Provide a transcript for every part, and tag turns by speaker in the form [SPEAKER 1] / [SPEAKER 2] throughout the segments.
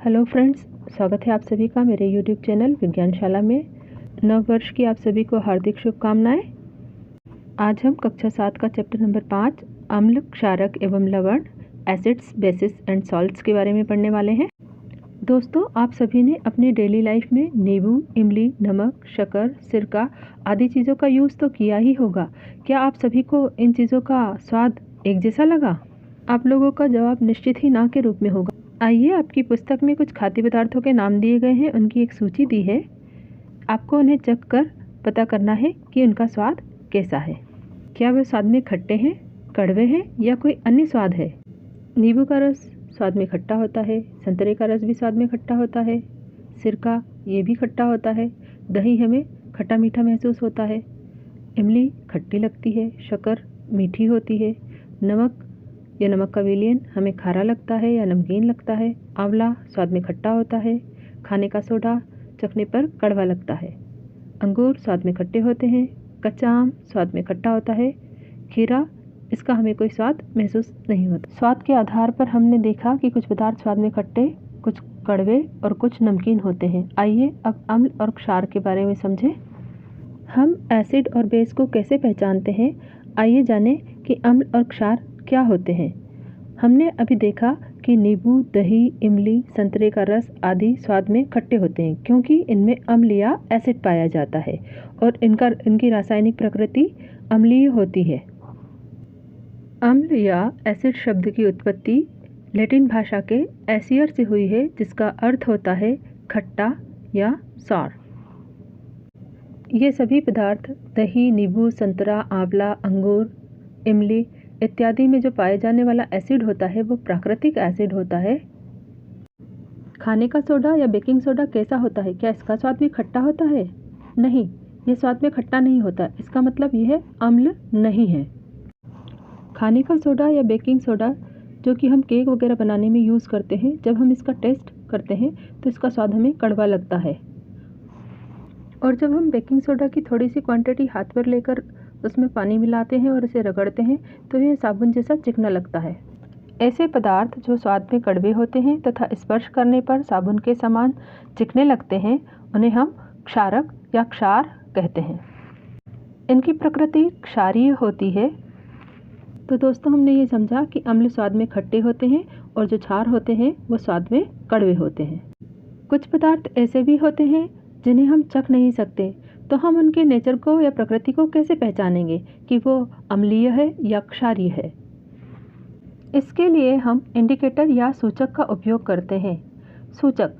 [SPEAKER 1] Hello friends, स्वागत है आप सभी का मेरे यूट्यूब चैनल विज्ञानशाला में। नव वर्ष की आप सभी को हार्दिक शुभकामनाएं। आज हम कक्षा 7 का चैप्टर नंबर 5 अम्ल, क्षारक एवं लवण, एसिड्स, बेसिस एंड सॉल्ट्स के बारे में पढ़ने वाले हैं। दोस्तों, आप सभी ने अपनी डेली लाइफ में नींबू, इमली, नमक, शक्कर, सिरका आदि चीज़ों का यूज़ तो किया ही होगा। क्या आप सभी को इन चीज़ों का स्वाद एक जैसा लगा? आप लोगों का जवाब निश्चित ही ना के रूप में होगा। आइए, आपकी पुस्तक में कुछ खाद्य पदार्थों के नाम दिए गए हैं, उनकी एक सूची दी है। आपको उन्हें चख कर पता करना है कि उनका स्वाद कैसा है। क्या वे स्वाद में खट्टे हैं, कड़वे हैं या कोई अन्य स्वाद है? नींबू का रस स्वाद में खट्टा होता है, संतरे का रस भी स्वाद में खट्टा होता है, सिरका ये भी खट्टा होता है, दही हमें खट्टा मीठा महसूस होता है, इमली खट्टी लगती है, शक्कर मीठी होती है, नमक या नमक का विलयन हमें खारा लगता है या नमकीन लगता है, आंवला स्वाद में खट्टा होता है, खाने का सोडा चखने पर कड़वा लगता है, अंगूर स्वाद में खट्टे होते हैं, कच्चा आम स्वाद में खट्टा होता है, खीरा इसका हमें कोई स्वाद महसूस नहीं होता। स्वाद के आधार पर हमने देखा कि कुछ पदार्थ स्वाद में खट्टे, कुछ कड़वे और कुछ नमकीन होते हैं। आइए अब अम्ल और क्षार के बारे में समझें। हम एसिड और बेस को कैसे पहचानते हैं? आइए जानें कि अम्ल और क्षार क्या होते हैं। हमने अभी देखा कि नींबू, दही, इमली, संतरे का रस आदि स्वाद में खट्टे होते हैं क्योंकि इनमें अम्ल या एसिड पाया जाता है और इनकी रासायनिक प्रकृति अम्लीय होती है। अम्ल या एसिड शब्द की उत्पत्ति लैटिन भाषा के एसियर से हुई है, जिसका अर्थ होता है खट्टा या सॉर। ये सभी पदार्थ दही, नींबू, संतरा, आंवला, अंगूर, इमली इत्यादि में जो पाए जाने वाला एसिड होता है वो प्राकृतिक एसिड होता है। खाने का सोडा या बेकिंग सोडा कैसा होता है? क्या इसका स्वाद भी खट्टा होता है? नहीं, ये स्वाद में खट्टा नहीं होता। इसका मतलब यह अम्ल नहीं है। खाने का सोडा या बेकिंग सोडा जो कि हम केक वगैरह बनाने में यूज़ करते हैं, जब हम इसका टेस्ट करते हैं तो इसका स्वाद हमें कड़वा लगता है। और जब हम बेकिंग सोडा की थोड़ी सी क्वांटिटी हाथ पर लेकर उसमें पानी मिलाते हैं और इसे रगड़ते हैं तो यह साबुन जैसा चिकना लगता है। ऐसे पदार्थ जो स्वाद में कड़वे होते हैं तथा स्पर्श करने पर साबुन के समान चिकने लगते हैं, उन्हें हम क्षारक या क्षार कहते हैं। इनकी प्रकृति क्षारीय होती है। तो दोस्तों, हमने ये समझा कि अम्ल स्वाद में खट्टे होते हैं और जो क्षार होते हैं वो स्वाद में कड़वे होते हैं। कुछ पदार्थ ऐसे भी होते हैं जिन्हें हम चख नहीं सकते, तो हम उनके नेचर को या प्रकृति को कैसे पहचानेंगे कि वो अम्लीय है या क्षारीय है? इसके लिए हम इंडिकेटर या सूचक का उपयोग करते हैं। सूचक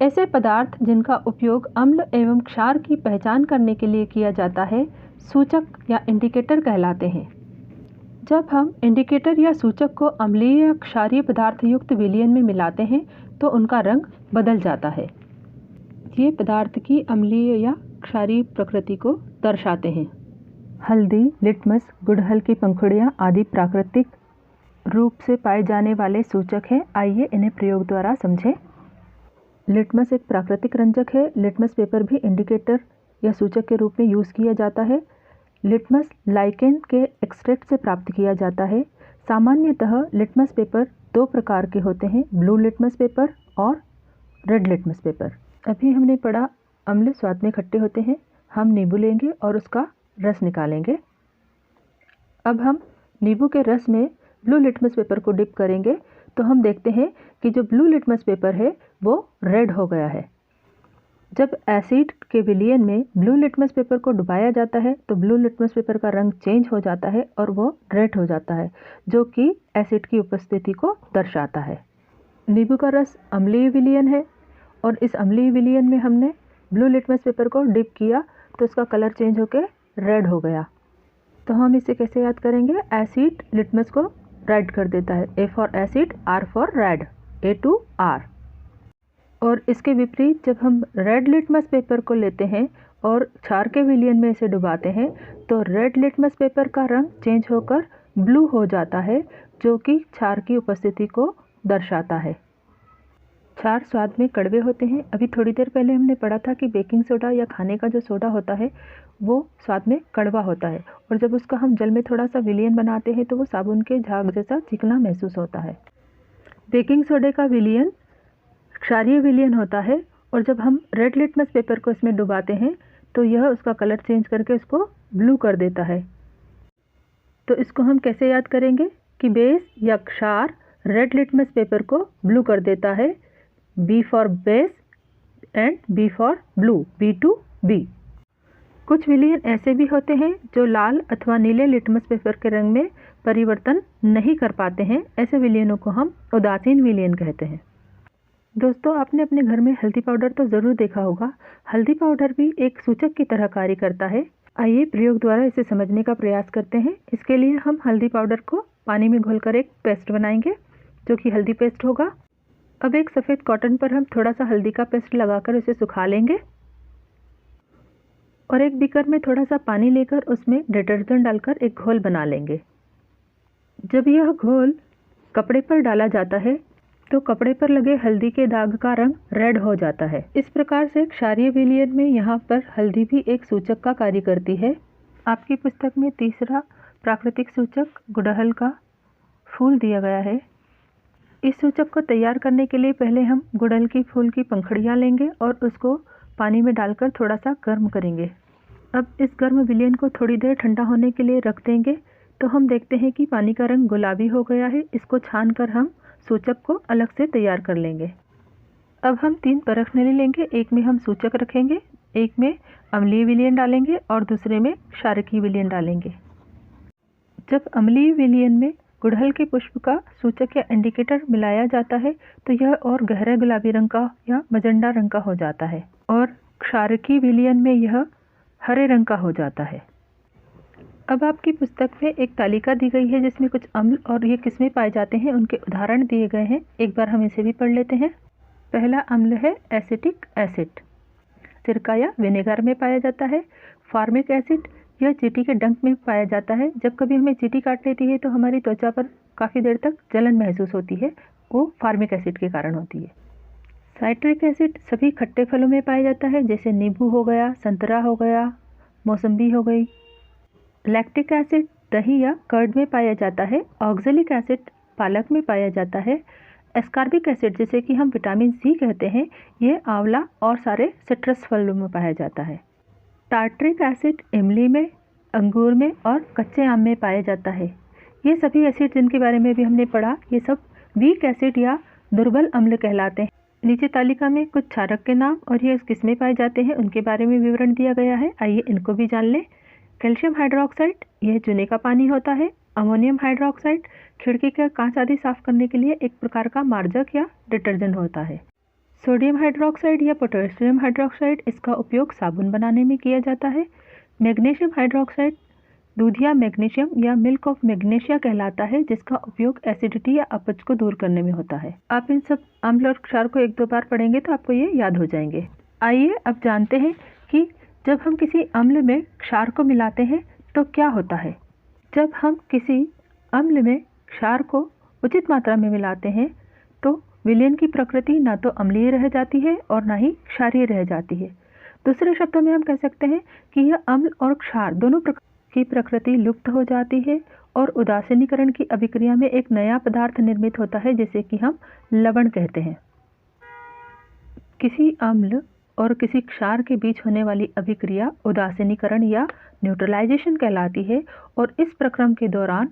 [SPEAKER 1] ऐसे पदार्थ जिनका उपयोग अम्ल एवं क्षार की पहचान करने के लिए किया जाता है, सूचक या इंडिकेटर कहलाते हैं। जब हम इंडिकेटर या सूचक को अम्लीय या क्षारीय पदार्थ युक्त विलयन में मिलाते हैं तो उनका रंग बदल जाता है। ये पदार्थ की अम्लीय या क्षारीय प्रकृति को दर्शाते हैं। हल्दी, लिटमस, गुड़हल की पंखुड़ियाँ आदि प्राकृतिक रूप से पाए जाने वाले सूचक हैं। आइए इन्हें प्रयोग द्वारा समझें। लिटमस एक प्राकृतिक रंजक है। लिटमस पेपर भी इंडिकेटर या सूचक के रूप में यूज़ किया जाता है। लिटमस लाइकेन के एक्सट्रैक्ट से प्राप्त किया जाता है। सामान्यतः लिटमस पेपर दो प्रकार के होते हैं, ब्लू लिटमस पेपर और रेड लिटमस पेपर। अभी हमने पढ़ा अम्ल स्वाद में खट्टे होते हैं। हम नींबू लेंगे और उसका रस निकालेंगे। अब हम नींबू के रस में ब्लू लिटमस पेपर को डिप करेंगे तो हम देखते हैं कि जो ब्लू लिटमस पेपर है वो रेड हो गया है। जब एसिड के विलयन में ब्लू लिटमस पेपर को डुबाया जाता है तो ब्लू लिटमस पेपर का रंग चेंज हो जाता है और वो रेड हो जाता है, जो कि एसिड की उपस्थिति को दर्शाता है। नींबू का रस अम्लीय विलयन है और इस अम्लीय विलयन में हमने ब्लू लिटमस पेपर को डिप किया तो उसका कलर चेंज होकर रेड हो गया। तो हम इसे कैसे याद करेंगे? एसिड लिटमस को रेड कर देता है। A for acid, R for red, A2R। और इसके विपरीत जब हम रेड लिटमस पेपर को लेते हैं और क्षार के विलयन में इसे डुबाते हैं तो रेड लिटमस पेपर का रंग चेंज होकर ब्लू हो जाता है, जो कि क्षार की उपस्थिति को दर्शाता है। क्षार स्वाद में कड़वे होते हैं। अभी थोड़ी देर पहले हमने पढ़ा था कि बेकिंग सोडा या खाने का जो सोडा होता है वो स्वाद में कड़वा होता है और जब उसका हम जल में थोड़ा सा विलयन बनाते हैं तो वो साबुन के झाग जैसा चिकना महसूस होता है। बेकिंग सोडे का विलयन क्षारीय विलयन होता है और जब हम रेड लिटमस पेपर को इसमें डुबाते हैं तो यह उसका कलर चेंज करके उसको ब्लू कर देता है। तो इसको हम कैसे याद करेंगे कि बेस या क्षार रेड लिटमस पेपर को ब्लू कर देता है। B for base and B for blue, B2B। कुछ विलयन ऐसे भी होते हैं जो लाल अथवा नीले लिटमस पेपर के रंग में परिवर्तन नहीं कर पाते हैं। ऐसे विलयनों को हम उदासीन विलयन कहते हैं। दोस्तों, आपने अपने घर में हल्दी पाउडर तो ज़रूर देखा होगा। हल्दी पाउडर भी एक सूचक की तरह कार्य करता है। आइए प्रयोग द्वारा इसे समझने का प्रयास करते हैं। इसके लिए हम हल्दी पाउडर को पानी में घोलकर एक पेस्ट बनाएंगे जो कि हल्दी पेस्ट होगा। अब एक सफ़ेद कॉटन पर हम थोड़ा सा हल्दी का पेस्ट लगाकर उसे सुखा लेंगे और एक बीकर में थोड़ा सा पानी लेकर उसमें डिटर्जेंट डालकर एक घोल बना लेंगे। जब यह घोल कपड़े पर डाला जाता है तो कपड़े पर लगे हल्दी के दाग का रंग रेड हो जाता है। इस प्रकार से क्षारीय विलयन में यहाँ पर हल्दी भी एक सूचक का कार्य करती है। आपकी पुस्तक में तीसरा प्राकृतिक सूचक गुड़हल का फूल दिया गया है। इस सूचक को तैयार करने के लिए पहले हम गुड़हल की फूल की पंखुड़ियाँ लेंगे और उसको पानी में डालकर थोड़ा सा गर्म करेंगे। अब इस गर्म विलयन को थोड़ी देर ठंडा होने के लिए रख देंगे तो हम देखते हैं कि पानी का रंग गुलाबी हो गया है। इसको छान कर हम सूचक को अलग से तैयार कर लेंगे। अब हम 3 परख नली लेंगे। एक में हम सूचक रखेंगे, एक में अम्लीय विलयन डालेंगे और दूसरे में क्षारकीय विलयन डालेंगे। जब अम्लीय विलयन में गुड़हल के पुष्प का सूचक या इंडिकेटर मिलाया जाता है तो यह और गहरे गुलाबी रंग का या मजेंडा रंग का हो जाता है और क्षारकीय विलयन में यह हरे रंग का हो जाता है। अब आपकी पुस्तक में एक तालिका दी गई है जिसमें कुछ अम्ल और ये किस्में पाए जाते हैं, उनके उदाहरण दिए गए हैं। एक बार हम इसे भी पढ़ लेते हैं। पहला अम्ल है एसिटिक एसिड, सिरका या विनेगर में पाया जाता है। फार्मिक एसिड यह चींटी के डंक में पाया जाता है। जब कभी हमें चींटी काट लेती है तो हमारी त्वचा पर काफ़ी देर तक जलन महसूस होती है, वो फार्मिक एसिड के कारण होती है। साइट्रिक एसिड सभी खट्टे फलों में पाया जाता है, जैसे नींबू हो गया, संतरा हो गया, मौसम्बी हो गई। लैक्टिक एसिड दही या कर्ड में पाया जाता है। ऑक्जेलिक एसिड पालक में पाया जाता है। एस्कॉर्बिक एसिड जिसे कि हम विटामिन सी कहते हैं, ये आंवला और सारे सिट्रस फलों में पाया जाता है। टार्ट्रिक एसिड इमली में, अंगूर में और कच्चे आम में पाया जाता है। ये सभी एसिड जिनके बारे में भी हमने पढ़ा, ये सब वीक एसिड या दुर्बल अम्ल कहलाते हैं। नीचे तालिका में कुछ क्षारक के नाम और ये किसमें पाए जाते हैं उनके बारे में विवरण दिया गया है। आइए इनको भी जान लें। कैल्शियम हाइड्रोक्साइड यह चूने का पानी होता है। अमोनियम हाइड्रोक्साइड खिड़की का कांच आदि साफ करने के लिए एक प्रकार का मार्जक या डिटर्जेंट होता है। सोडियम हाइड्रोक्साइड या पोटेशियम हाइड्रोक्साइड, इसका उपयोग साबुन बनाने में किया जाता है। मैग्नीशियम हाइड्रोक्साइड दूधिया मैग्नीशियम या मिल्क ऑफ मैग्नीशिया कहलाता है, जिसका उपयोग एसिडिटी या अपच को दूर करने में होता है। आप इन सब अम्ल और क्षार को 1-2 बार पढ़ेंगे तो आपको ये याद हो जाएंगे। आइए अब जानते हैं कि जब हम किसी अम्ल में क्षार को मिलाते हैं तो क्या होता है। जब हम किसी अम्ल में क्षार को उचित मात्रा में मिलाते हैं तो विलयन की प्रकृति ना तो अम्लीय रह जाती है और ना ही क्षारीय रह जाती है। दूसरे शब्दों में हम कह सकते हैं कि यह अम्ल और क्षार दोनों की प्रकृति लुप्त हो जाती है और उदासीनीकरण की अभिक्रिया में एक नया पदार्थ निर्मित होता है, जिसे कि हम लवण कहते हैं। किसी अम्ल और किसी क्षार के बीच होने वाली अभिक्रिया उदासीनीकरण या न्यूट्रलाइजेशन कहलाती है और इस प्रक्रम के दौरान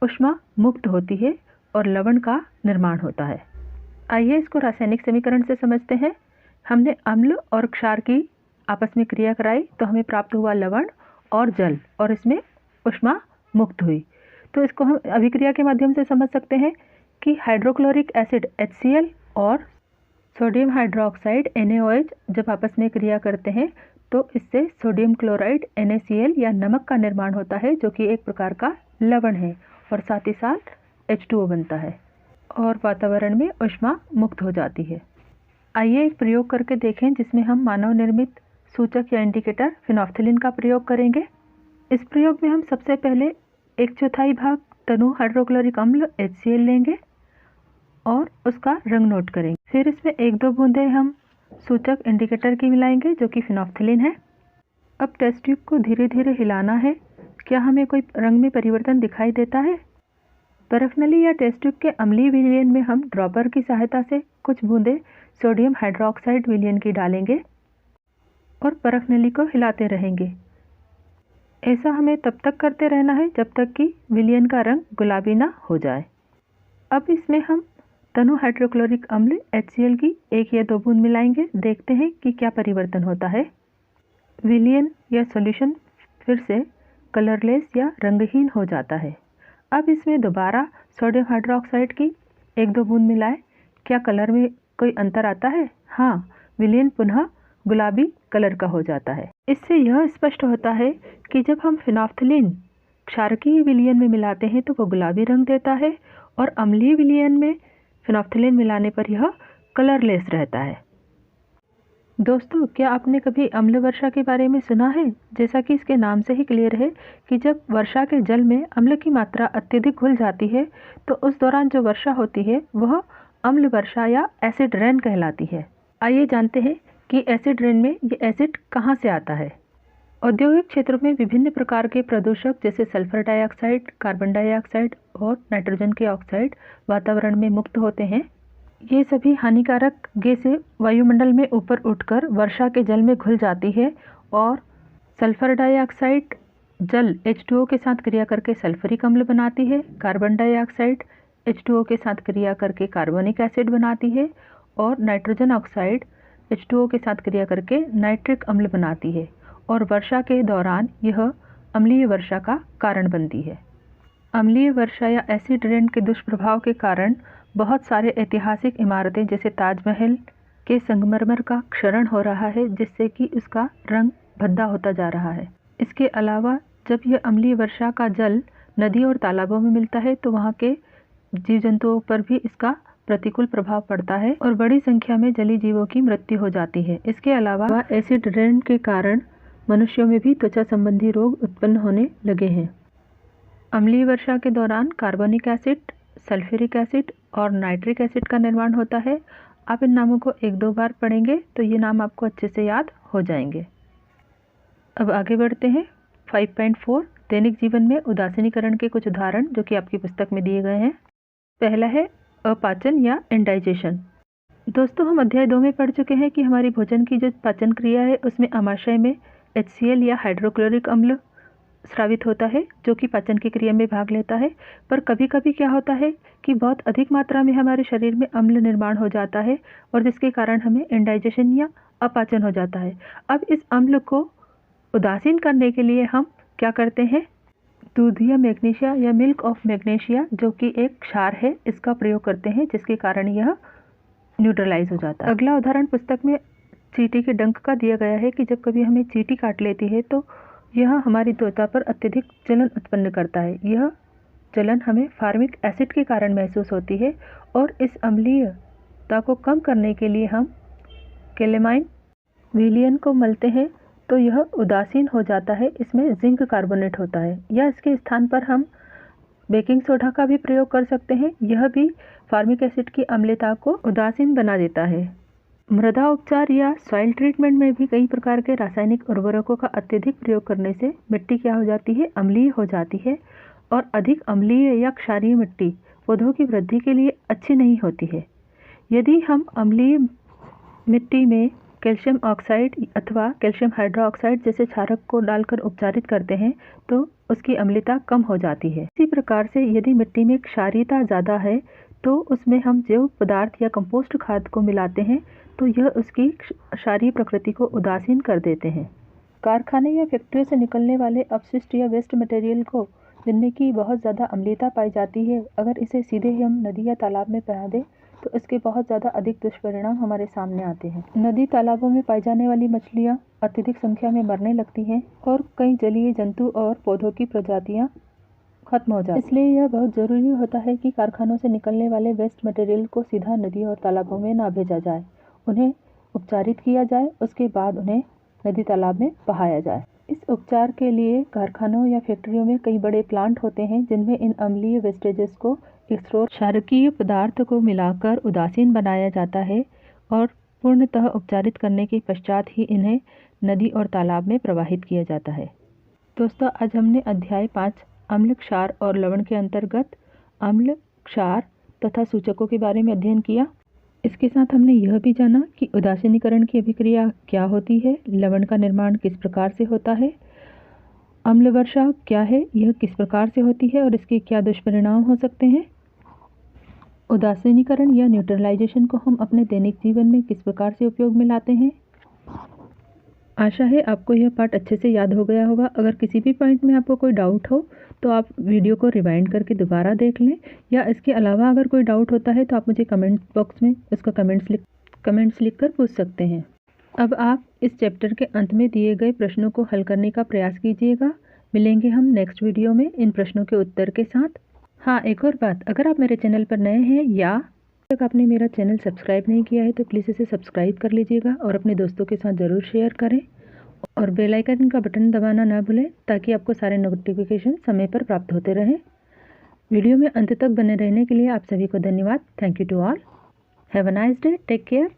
[SPEAKER 1] ऊष्मा मुक्त होती है और लवण का निर्माण होता है। आइए इसको रासायनिक समीकरण से समझते हैं। हमने अम्ल और क्षार की आपस में क्रिया कराई तो हमें प्राप्त हुआ लवण और जल और इसमें ऊष्मा मुक्त हुई। तो इसको हम अभिक्रिया के माध्यम से समझ सकते हैं कि हाइड्रोक्लोरिक एसिड HCl और सोडियम हाइड्रोक्साइड NaOH जब आपस में क्रिया करते हैं तो इससे सोडियम क्लोराइड NaCl या नमक का निर्माण होता है, जो कि एक प्रकार का लवण है और साथ ही साथ H2O बनता है और वातावरण में ऊष्मा मुक्त हो जाती है। आइए एक प्रयोग करके देखें जिसमें हम मानव निर्मित सूचक या इंडिकेटर फिनोल्फ्थालीन का प्रयोग करेंगे। इस प्रयोग में हम सबसे पहले 1/4 भाग तनु हाइड्रोक्लोरिक अम्ल HCl लेंगे और उसका रंग नोट करेंगे। फिर इसमें 1-2 बूंदें हम सूचक इंडिकेटर की मिलाएंगे जो कि फिनोल्फ्थालीन है। अब टेस्ट ट्यूब को धीरे धीरे हिलाना है। क्या हमें कोई रंग में परिवर्तन दिखाई देता है? परखनली या टेस्ट ट्यूब के अम्लीय विलयन में हम ड्रॉपर की सहायता से कुछ बूंदें सोडियम हाइड्रोक्साइड विलयन की डालेंगे और परखनली को हिलाते रहेंगे। ऐसा हमें तब तक करते रहना है जब तक कि विलयन का रंग गुलाबी ना हो जाए। अब इसमें हम तनु हाइड्रोक्लोरिक अम्ल HCl की 1 या 2 बूंद मिलाएंगे। देखते हैं कि क्या परिवर्तन होता है। विलयन या सॉल्यूशन फिर से कलरलेस या रंगहीन हो जाता है। अब इसमें दोबारा सोडियम हाइड्रोक्साइड की 1-2 बूंद मिलाएं। क्या कलर में कोई अंतर आता है? हाँ, विलयन पुनः गुलाबी कलर का हो जाता है। इससे यह स्पष्ट होता है कि जब हम फिनोल्फ्थालीन क्षारकीय विलयन में मिलाते हैं तो वो गुलाबी रंग देता है और अम्लीय विलयन में फिनोल्फ्थालीन मिलाने पर यह कलरलेस रहता है। दोस्तों, क्या आपने कभी अम्ल वर्षा के बारे में सुना है? जैसा कि इसके नाम से ही क्लियर है कि जब वर्षा के जल में अम्ल की मात्रा अत्यधिक घुल जाती है तो उस दौरान जो वर्षा होती है वह अम्ल वर्षा या एसिड रेन कहलाती है। आइए जानते हैं कि एसिड रेन में ये एसिड कहाँ से आता है। औद्योगिक क्षेत्रों में विभिन्न प्रकार के प्रदूषक जैसे सल्फर डाइऑक्साइड, कार्बन डाइऑक्साइड और नाइट्रोजन के ऑक्साइड वातावरण में मुक्त होते हैं। ये सभी हानिकारक गैसें वायुमंडल में ऊपर उठकर वर्षा के जल में घुल जाती है और सल्फर डाइऑक्साइड जल H2O के साथ क्रिया करके सल्फ्यूरिक अम्ल बनाती है, कार्बन डाइऑक्साइड H2O के साथ क्रिया करके कार्बोनिक एसिड बनाती है और नाइट्रोजन ऑक्साइड H2O के साथ क्रिया करके नाइट्रिक अम्ल बनाती है और वर्षा के दौरान यह अम्लीय वर्षा का कारण बनती है। अम्लीय वर्षा या एसिड रेन के दुष्प्रभाव के कारण बहुत सारे ऐतिहासिक इमारतें जैसे ताजमहल के संगमरमर का क्षरण हो रहा है, जिससे कि उसका रंग भद्दा होता जा रहा है। इसके अलावा जब यह अम्लीय वर्षा का जल नदी और तालाबों में मिलता है तो वहाँ के जीव जंतुओं पर भी इसका प्रतिकूल प्रभाव पड़ता है और बड़ी संख्या में जलीय जीवों की मृत्यु हो जाती है। इसके अलावा एसिड रेन के कारण मनुष्यों में भी त्वचा संबंधी रोग उत्पन्न होने लगे हैं। अम्लीय वर्षा के दौरान कार्बोनिक एसिड, सल्फ्यूरिक एसिड और नाइट्रिक एसिड का निर्माण होता है। आप इन नामों को 1-2 बार पढ़ेंगे तो ये नाम आपको अच्छे से याद हो जाएंगे। अब आगे बढ़ते हैं। 5.4 दैनिक जीवन में उदासीनीकरण के कुछ उदाहरण जो कि आपकी पुस्तक में दिए गए हैं। पहला है अपाचन या इंडाइजेशन। दोस्तों, हम अध्याय 2 में पढ़ चुके हैं कि हमारी भोजन की जो पाचन क्रिया है उसमें आमाशय में HCl या हाइड्रोक्लोरिक अम्ल स्रावित होता है जो कि पाचन की क्रिया में भाग लेता है। पर कभी कभी क्या होता है कि बहुत अधिक मात्रा में हमारे शरीर में अम्ल निर्माण हो जाता है और जिसके कारण हमें इंडाइजेशन या अपाचन हो जाता है। अब इस अम्ल को उदासीन करने के लिए हम क्या करते हैं? दूध या मैग्नीशिया या मिल्क ऑफ मैग्नीशिया जो कि एक क्षार है, इसका प्रयोग करते हैं जिसके कारण यह न्यूट्रलाइज हो जाता है। अगला उदाहरण पुस्तक में चींटी के डंक का दिया गया है कि जब कभी हमें चींटी काट लेती है तो यह हमारी त्वचा पर अत्यधिक जलन उत्पन्न करता है। यह जलन हमें फार्मिक एसिड के कारण महसूस होती है और इस अम्लीयता को कम करने के लिए हम कैलेमाइन विलयन को मलते हैं तो यह उदासीन हो जाता है। इसमें जिंक कार्बोनेट होता है या इसके स्थान पर हम बेकिंग सोडा का भी प्रयोग कर सकते हैं। यह भी फार्मिक एसिड की अम्लता को उदासीन बना देता है। मृदा उपचार या सॉइल ट्रीटमेंट में भी कई प्रकार के रासायनिक उर्वरकों का अत्यधिक प्रयोग करने से मिट्टी क्या हो जाती है? अम्लीय हो जाती है और अधिक अम्लीय या क्षारीय मिट्टी पौधों की वृद्धि के लिए अच्छी नहीं होती है। यदि हम अम्लीय मिट्टी में कैल्शियम ऑक्साइड अथवा कैल्शियम हाइड्रोक्साइड जैसे क्षारक को डालकर उपचारित करते हैं तो उसकी अम्लता कम हो जाती है। इसी प्रकार से यदि मिट्टी में क्षारीयता ज़्यादा है तो उसमें हम जैव पदार्थ या कंपोस्ट खाद को मिलाते हैं तो यह उसकी क्षारीय प्रकृति को उदासीन कर देते हैं। कारखाने या फैक्ट्रियों से निकलने वाले अपशिष्ट या वेस्ट मटेरियल को जिनमें की बहुत ज़्यादा अम्लता पाई जाती है, अगर इसे सीधे ही हम नदी या तालाब में बहा दें तो इसके बहुत ज़्यादा अधिक दुष्परिणाम हमारे सामने आते हैं। नदी तालाबों में पाई जाने वाली मछलियाँ अत्यधिक संख्या में मरने लगती हैं और कई जलीय जंतु और पौधों की प्रजातियाँ खत्म हो जाती हैं। इसलिए यह बहुत ज़रूरी होता है कि कारखानों से निकलने वाले वेस्ट मटेरियल को सीधा नदी और तालाबों में ना भेजा जाए, उन्हें उपचारित किया जाए, उसके बाद उन्हें नदी तालाब में बहाया जाए। इस उपचार के लिए कारखानों या फैक्ट्रियों में कई बड़े प्लांट होते हैं जिनमें इन अम्लीय वेस्टेजेस को एक स्रोत क्षारकीय पदार्थ को मिलाकर उदासीन बनाया जाता है और पूर्णतः उपचारित करने के पश्चात ही इन्हें नदी और तालाब में प्रवाहित किया जाता है। दोस्तों, आज हमने अध्याय 5 अम्ल, क्षार और लवण के अंतर्गत अम्ल, क्षार तथा सूचकों के बारे में अध्ययन किया। इसके साथ हमने यह भी जाना कि उदासीनीकरण की अभिक्रिया क्या होती है, लवण का निर्माण किस प्रकार से होता है, अम्ल वर्षा क्या है, यह किस प्रकार से होती है और इसके क्या दुष्परिणाम हो सकते हैं। उदासीनीकरण या न्यूट्रलाइजेशन को हम अपने दैनिक जीवन में किस प्रकार से उपयोग में लाते हैं। आशा है आपको यह पाठ अच्छे से याद हो गया होगा। अगर किसी भी पॉइंट में आपको कोई डाउट हो तो आप वीडियो को रिवाइंड करके दोबारा देख लें, या इसके अलावा अगर कोई डाउट होता है तो आप मुझे कमेंट बॉक्स में उसका कमेंट्स लिखकर पूछ सकते हैं। अब आप इस चैप्टर के अंत में दिए गए प्रश्नों को हल करने का प्रयास कीजिएगा। मिलेंगे हम नेक्स्ट वीडियो में इन प्रश्नों के उत्तर के साथ। हाँ, एक और बात, अगर आप मेरे चैनल पर नए हैं या तक आपने मेरा चैनल सब्सक्राइब नहीं किया है तो प्लीज़ इसे सब्सक्राइब कर लीजिएगा और अपने दोस्तों के साथ ज़रूर शेयर करें और बेल आइकन का बटन दबाना ना भूलें ताकि आपको सारे नोटिफिकेशन समय पर प्राप्त होते रहें। वीडियो में अंत तक बने रहने के लिए आप सभी को धन्यवाद। Thank you to all. Have a nice day. Take care.